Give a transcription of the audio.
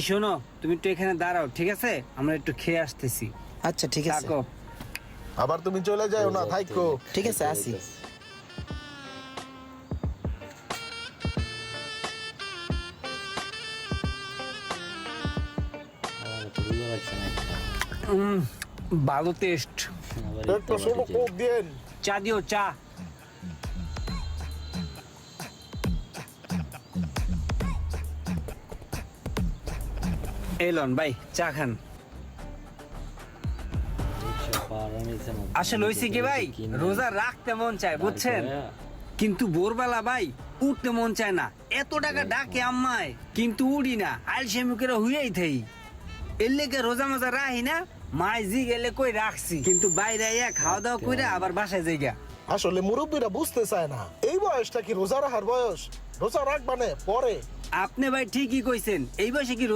শোনো, তুমি একটু এখানে দাঁড়াও, ঠিক আছে? আমরা একটু খেয়ে আসতেছি। আচ্ছা ঠিক আছে, থাকো। আবার তুমি চলে যাও না, থাইকো। ঠিক আছে আসি। উম, ভালো টেস্ট। একটু সোলো কোক দেন। চা দিও, চা। এলন ভাই, চা খান। আসলে হয়েছে কি ভাই, রোজা রাখতে মন চায় বুঝছেন, কিন্তু ভোরবেলা ভাই উঠতে মন চায় না। এত টাকা ডাকে আম্মায়, কিন্তু উড়ি না, আলসেমুকেরা হুইয়াই থাই। এর লেগে রোজা মজা রাহি না, মাই জি গেলে কই রাখছি, কিন্তু বাইরে আইয়া খাওয়া দাওয়া কইরা আবার বাসায় যাইগা। আসলে মুরব্বীরা বুঝতে চায় না এই বয়সটা কি রোজা রাখার বয়স। রোজা রাখবানে পরে। আপনি ভাই ঠিকই কইছেন, এই বয়সে কি রোজা